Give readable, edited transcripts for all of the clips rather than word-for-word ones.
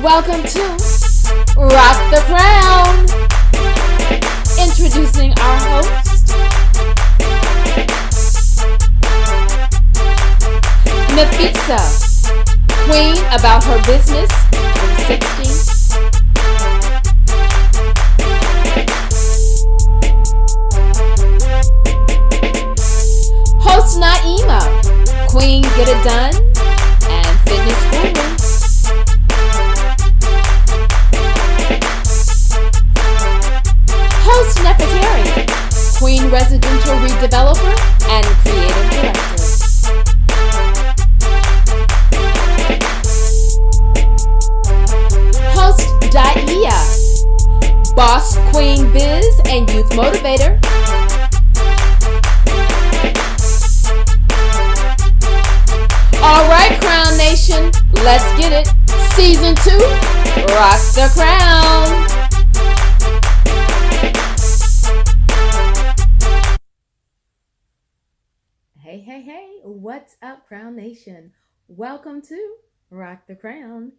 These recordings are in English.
Welcome to Rock the Crown. Introducing our host, Nafisa, queen about her business, 360. Host Naima, queen get it done, and fitness guru. Host Nefertari, queen residential redeveloper and creative director. Host Daia, boss queen biz and youth motivator. All right, Crown Nation, let's get it. Season 2, Rock the Crown. Hey, what's up, Crown Nation? Welcome to Rock the Crown,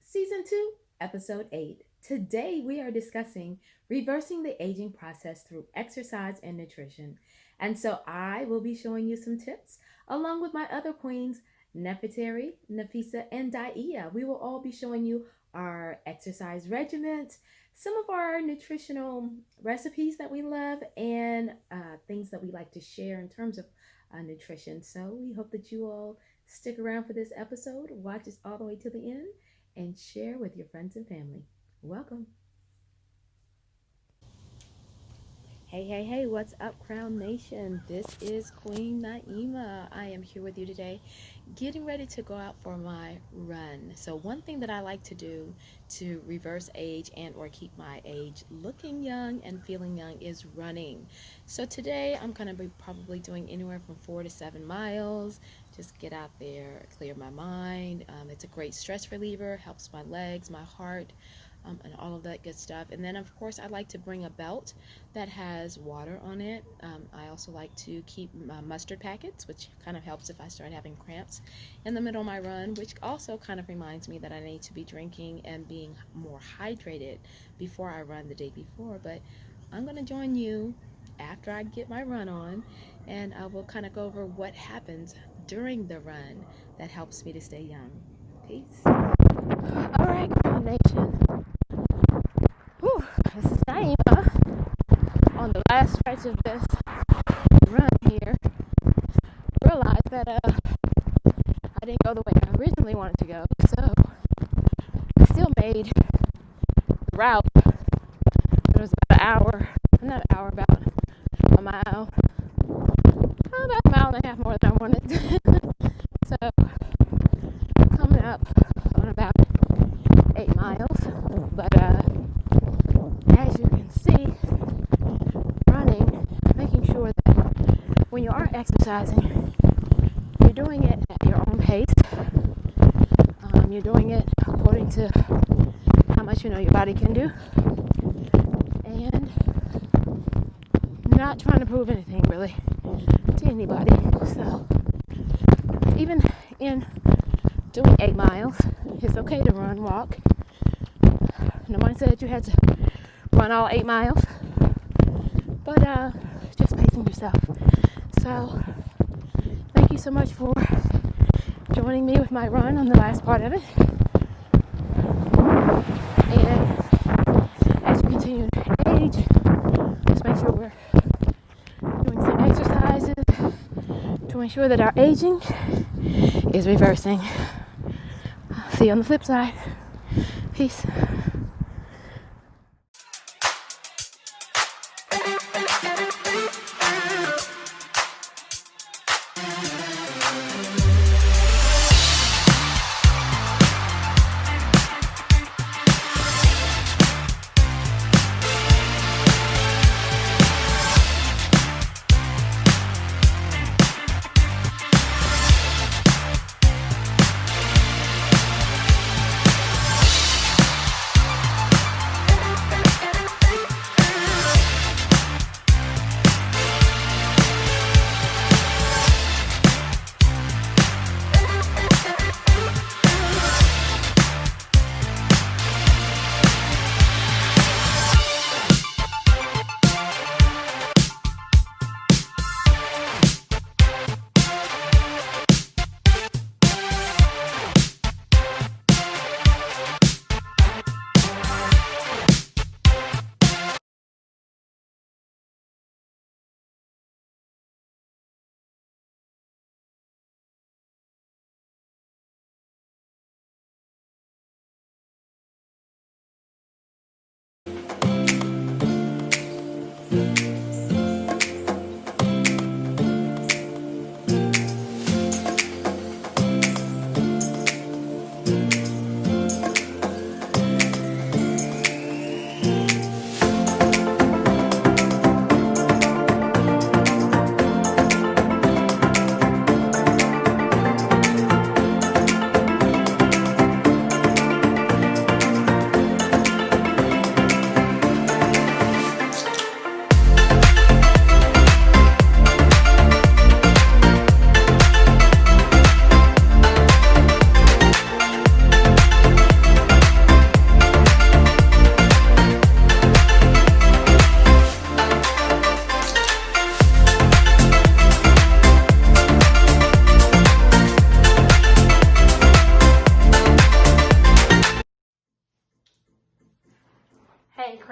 Season 2, Episode 8. Today, we are discussing reversing the aging process through exercise and nutrition. And so I will be showing you some tips along with my other queens, Nefertari, Nafisa, and Daia. We will all be showing you our exercise regimens, some of our nutritional recipes that we love, and things that we like to share in terms of nutrition. So we hope that you all stick around for this episode, watch us all the way to the end, and share with your friends and family. Welcome. Hey, what's up, Crown Nation? This is Queen Naima. I am here with you today, getting ready to go out for my run. So one thing that I like to do to reverse age and or keep my age looking young and feeling young is running. So today I'm going to be probably doing anywhere from 4 to 7 miles. Just get out there, clear my mind. It's a great stress reliever, helps my legs, my heart, and all of that good stuff. And then of course I like to bring a belt that has water on it. I also like to keep mustard packets, which kind of helps if I start having cramps in the middle of my run, which also kind of reminds me that I need to be drinking and being more hydrated before I run the day before. But I'm going to join you after I get my run on, and I will kind of go over what happens during the run that helps me to stay young. Peace. All right, Crown Nation. Whew, this is Naima on the last stretch of this run here. Realized that I didn't go the way I originally wanted to go, so I still made the route. It was about about a mile. About a mile and a half more than I wanted. So coming up on about 8 miles, but as you can see, running, making sure that when you are exercising, you're doing it at your own pace. You're doing it according to how much you know your body can do, and not trying to prove anything really to anybody. So even in doing 8 miles, it's okay to run, walk. Nobody said that you had to run all 8 miles, but just pacing yourself. So thank you so much for joining me with my run on the last part of it. And as you continue to age, just make sure we're doing some exercises to ensure that our aging is reversing. See you on the flip side. Peace.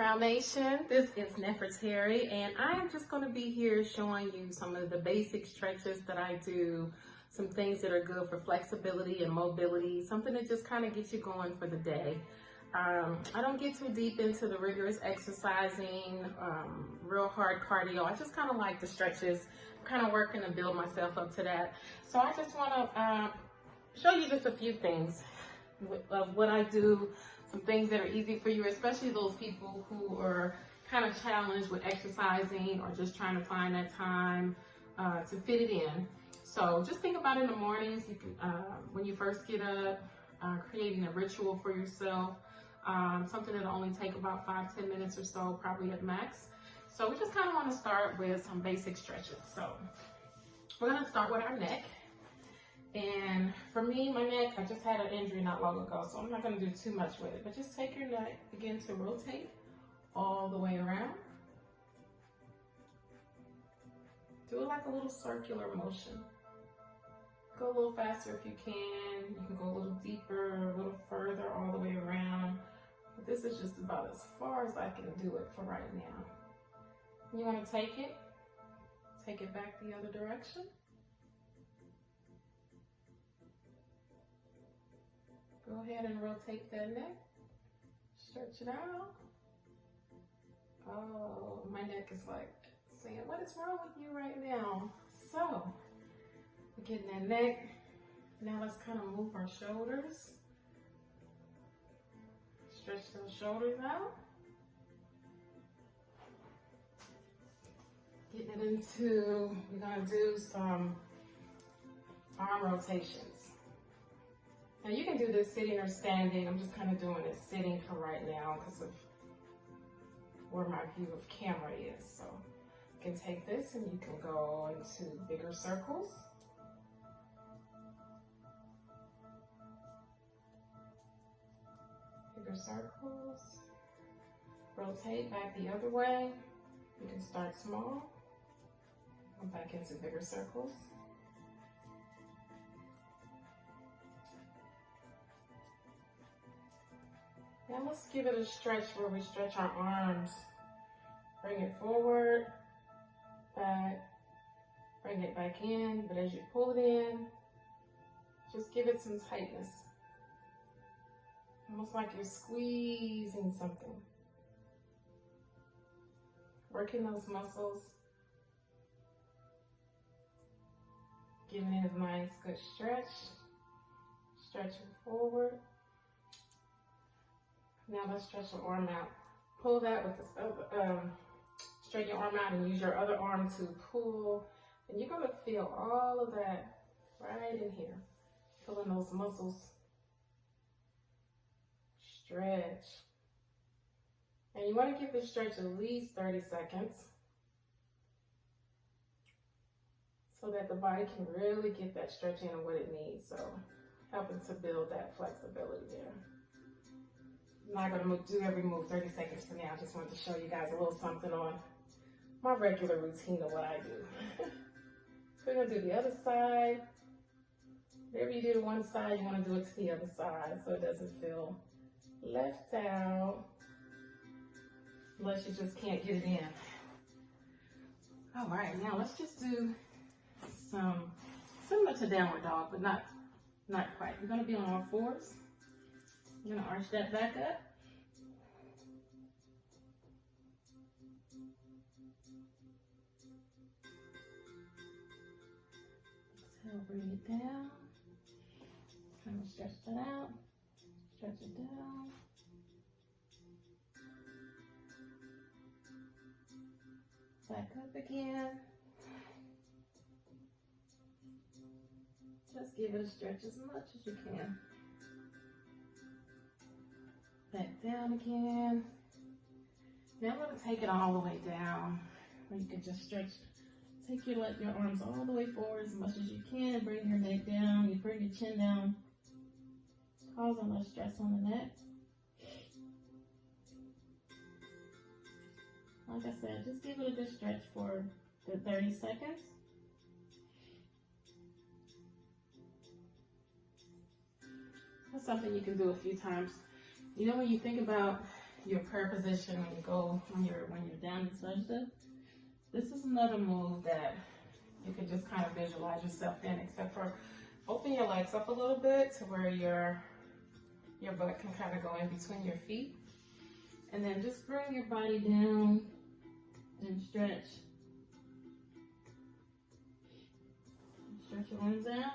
Crown Nation, this is Nefertari, and I am just going to be here showing you some of the basic stretches that I do, some things that are good for flexibility and mobility, something that just kind of gets you going for the day. I don't get too deep into the rigorous exercising, real hard cardio. I just kind of like the stretches. I'm kind of working to build myself up to that. So I just want to show you just a few things of what I do, some things that are easy for you, especially those people who are kind of challenged with exercising or just trying to find that time to fit it in. So just think about in the mornings, you can, when you first get up, creating a ritual for yourself, something that'll only take about 5-10 minutes or so, probably at max. So we just kind of want to start with some basic stretches. So we're going to start with our neck. And for me, my neck, I just had an injury not long ago, so I'm not going to do too much with it. But just take your neck, begin to rotate all the way around. Do it like a little circular motion. Go a little faster if you can. You can go a little deeper, a little further, all the way around. But this is just about as far as I can do it for right now. You want to take it back the other direction. Go ahead and rotate that neck. Stretch it out. Oh, my neck is like saying, what is wrong with you right now? So, we're getting that neck. Now let's kind of move our shoulders. Stretch those shoulders out. Getting it into, we're gonna do some arm rotations. Now you can do this sitting or standing. I'm just kind of doing it sitting for right now because of where my view of camera is. So you can take this and you can go into bigger circles. Bigger circles. Rotate back the other way. You can start small. Go back into bigger circles. Now let's give it a stretch where we stretch our arms. Bring it forward, back, bring it back in, but as you pull it in, just give it some tightness. Almost like you're squeezing something. Working those muscles. Giving it a nice good stretch. Stretching forward. Now let's stretch your arm out. Pull that with this other, straighten your arm out and use your other arm to pull. And you're gonna feel all of that right in here. Feeling those muscles stretch. And you wanna give this stretch at least 30 seconds so that the body can really get that stretch in and what it needs. So helping to build that flexibility there. I'm not going to do every move 30 seconds from now. I just wanted to show you guys a little something on my regular routine of what I do. So we're going to do the other side. Whatever you do to one side, you want to do it to the other side so it doesn't feel left out unless you just can't get it in. All right, now let's just do some similar to downward dog, but not quite. We're going to be on all fours. I'm going to arch that back up. Exhale, bring it down. Kind of stretch that out. Stretch it down. Back up again. Just give it a stretch as much as you can. Back down again. Now I'm going to take it all the way down. Where you can just stretch. Take your arms all the way forward as much as you can. Bring your neck down. You bring your chin down. Causing less stress on the neck. Like I said, just give it a good stretch for the 30 seconds. That's something you can do a few times. You know, when you think about your prayer position when you're down in sajda. This is another move that you can just kind of visualize yourself in, except for open your legs up a little bit to where your butt can kind of go in between your feet. And then just bring your body down and stretch. Stretch your limbs out.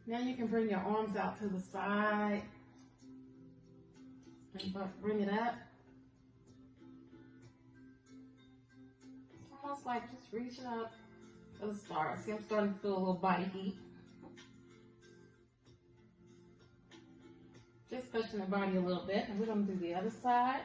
Now you can bring your arms out to the side and bring it up. It's almost like just reaching up to the stars. See, I'm starting to feel a little body heat. Just stretching the body a little bit, and we're going to do the other side.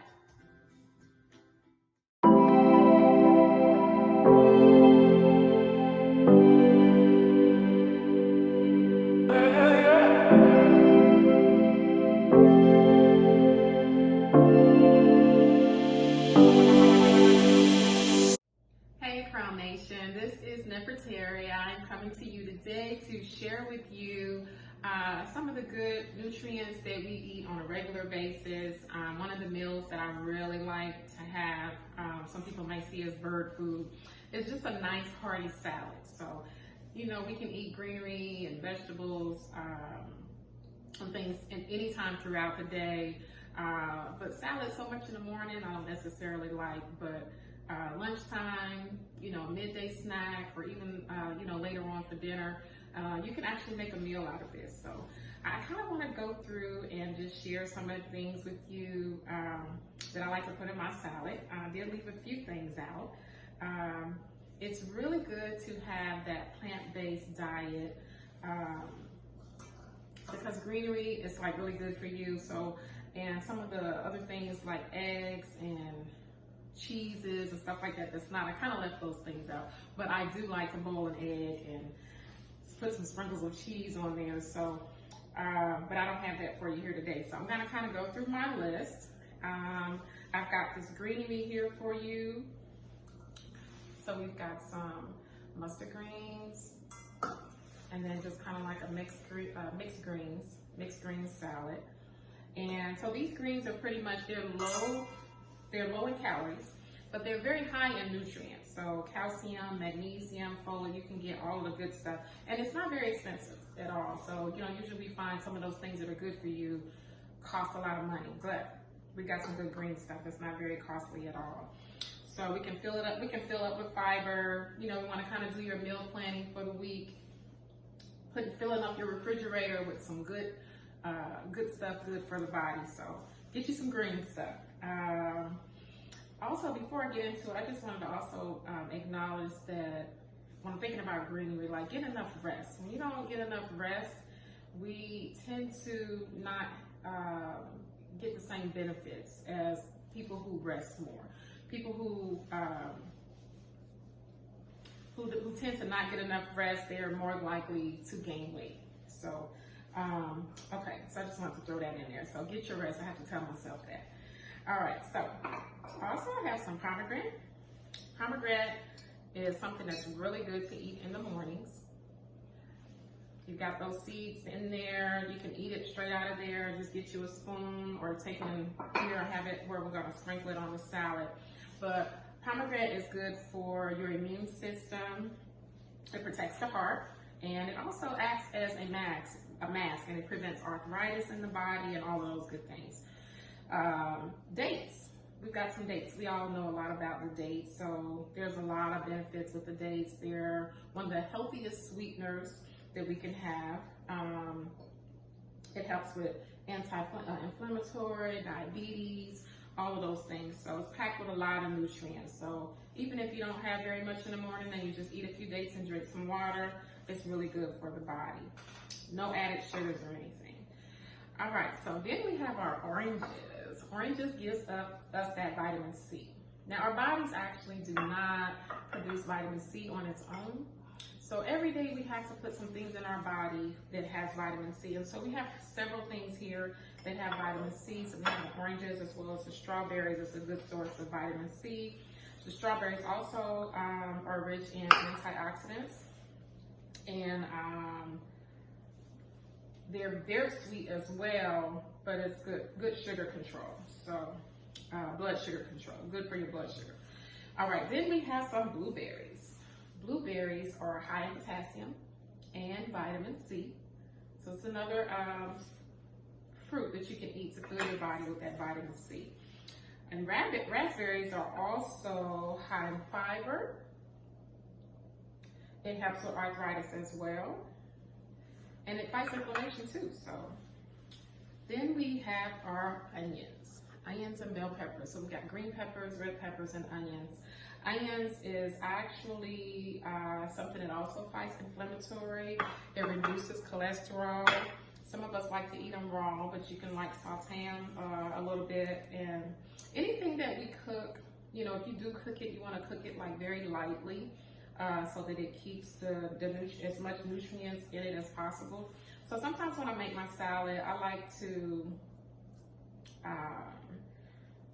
Hey Crown Nation, this is Nefertari. I'm coming to you today to share with you some of the good nutrients that we eat on a regular basis. One of the meals that I really like to have, some people might see as bird food, is just a nice hearty salad. So, you know, we can eat greenery and vegetables and things in any time throughout the day. But salad so much in the morning I don't necessarily like, but lunchtime, you know, midday snack, or even, you know, later on for dinner, you can actually make a meal out of this. So I kind of want to go through and just share some of the things with you that I like to put in my salad. I did leave a few things out. It's really good to have that plant-based diet because greenery is like really good for you. So, and some of the other things like eggs and cheeses and stuff like that, that's not, I kind of left those things out, but I do like to boil an egg and put some sprinkles of cheese on there. So, but I don't have that for you here today. So I'm gonna kind of go through my list. I've got this greenery here for you. So we've got some mustard greens, and then just kind of like a mixed greens salad. And so these greens are pretty much, they're low in calories, but they're very high in nutrients. So calcium, magnesium, folate, you can get all of the good stuff. And it's not very expensive at all. So, you know, usually we find some of those things that are good for you cost a lot of money, but we got some good green stuff that's not very costly at all. So we can fill it up. We can fill up with fiber. You know, we want to kind of do your meal planning for the week. Filling up your refrigerator with some good stuff, good for the body. So get you some green stuff. Also, before I get into it, I just wanted to also acknowledge that when I'm thinking about greenery, like, get enough rest. When you don't get enough rest, we tend to not get the same benefits as people who rest more. People who tend to not get enough rest, they're more likely to gain weight. So, okay, so I just wanted to throw that in there. So get your rest. I have to tell myself that. All right, so also I have some pomegranate. Pomegranate is something that's really good to eat in the mornings. You've got those seeds in there. You can eat it straight out of there. Just get you a spoon or take it in here and have it where we're gonna sprinkle it on the salad. But pomegranate is good for your immune system. It protects the heart, and it also acts as a mask, and it prevents arthritis in the body and all of those good things. Dates. We've got some dates. We all know a lot about the dates, so there's a lot of benefits with the dates. They're one of the healthiest sweeteners that we can have. It helps with anti-inflammatory, diabetes, all of those things. So it's packed with a lot of nutrients. So even if you don't have very much in the morning and you just eat a few dates and drink some water, it's really good for the body. No added sugars or anything. All right, so then we have our oranges. Oranges gives us that vitamin C. Now, our bodies actually do not produce vitamin C on its own. So every day we have to put some things in our body that has vitamin C. And so we have several things here that have vitamin C. So we have the oranges as well as the strawberries. It's a good source of vitamin C. The strawberries also are rich in antioxidants, and they're sweet as well, but it's good sugar control. So blood sugar control, good for your blood sugar. All right, then we have some blueberries. Blueberries are high in potassium and vitamin C. So it's another fruit that you can eat to fill your body with that vitamin C. And raspberries are also high in fiber. It helps with arthritis as well. And it fights inflammation too. So then we have our onions and bell peppers. So we got green peppers, red peppers, and onions. Onions is actually something that also fights inflammatory. It reduces cholesterol. Some of us like to eat them raw, but you can like saute them a little bit. And anything that we cook, you know, if you do cook it, you want to cook it like very lightly so that it keeps as much nutrients in it as possible. So sometimes when I make my salad, I like to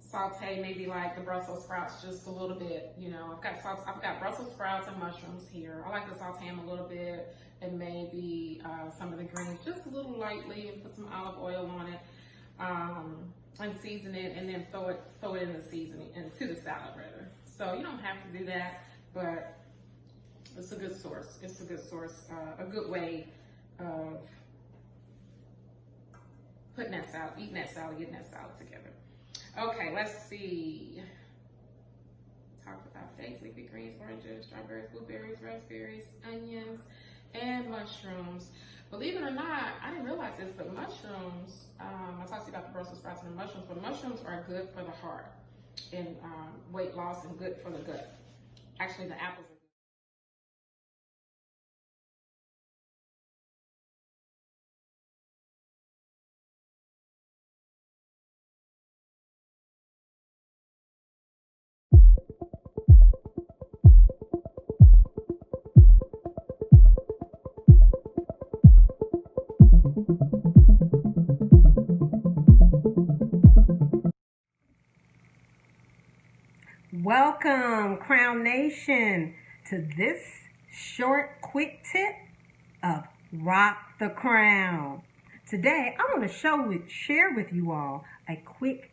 saute maybe like the Brussels sprouts just a little bit. You know, I've got Brussels sprouts and mushrooms here. I like to saute them a little bit, and maybe some of the greens just a little lightly, and put some olive oil on it, and season it, and then throw it in the seasoning into the salad rather. So you don't have to do that, but it's a good source. It's a good source, a good way of putting that salad, eating that salad, getting that salad together. Okay, let's see. Talked about figs, leafy greens, oranges, strawberries, blueberries, raspberries, onions, and mushrooms. Believe it or not, I didn't realize this, but mushrooms, I talked to you about the Brussels sprouts and the mushrooms, but mushrooms are good for the heart and weight loss, and good for the gut. Actually, the apples are Welcome, Crown Nation, to this short, quick tip of Rock the Crown. Today, I want to share with you all a quick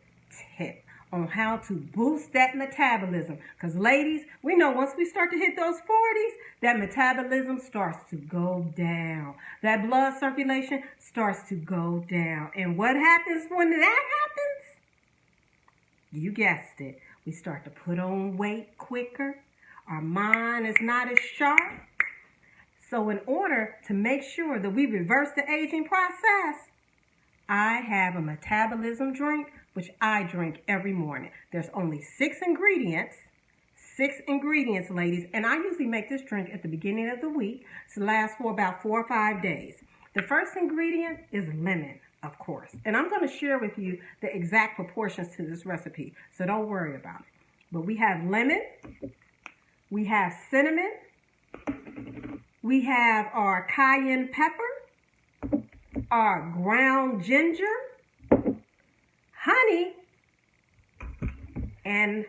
tip on how to boost that metabolism. Because ladies, we know once we start to hit those 40s, that metabolism starts to go down. That blood circulation starts to go down. And what happens when that happens? You guessed it. We start to put on weight quicker. Our mind is not as sharp. So in order to make sure that we reverse the aging process, I have a metabolism drink, which I drink every morning. There's only 6 ingredients. 6 ingredients, ladies. And I usually make this drink at the beginning of the week to last for about 4 or 5 days. The first ingredient is lemon, of course. And I'm going to share with you the exact proportions to this recipe, so don't worry about it. But we have lemon, we have cinnamon, we have our cayenne pepper, our ground ginger, honey, and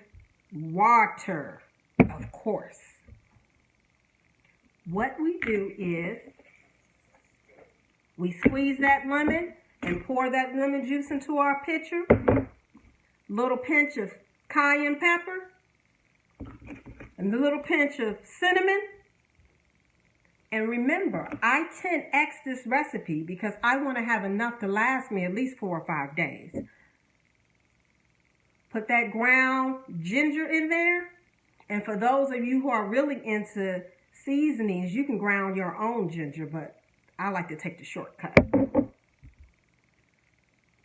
water, of course. What we do is we squeeze that lemon and pour that lemon juice into our pitcher. Little pinch of cayenne pepper and a little pinch of cinnamon. And remember, I 10x this recipe because I want to have enough to last me at least 4 or 5 days. Put that ground ginger in there. And for those of you who are really into seasonings, you can ground your own ginger, but I like to take the shortcut.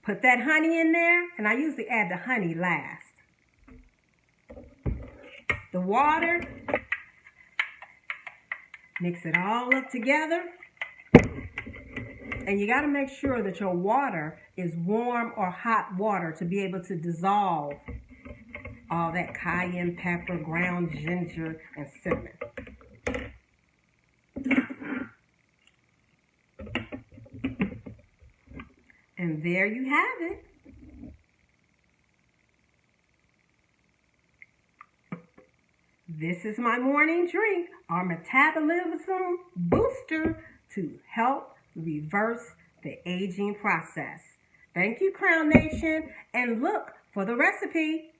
Put that honey in there, and I usually add the honey last. The water, mix it all up together. And you got to make sure that your water is warm or hot water to be able to dissolve all that cayenne pepper, ground ginger, and cinnamon. And there you have it. This is my morning drink, our metabolism booster to help reverse the aging process. Thank you, Crown Nation, and look for the recipe.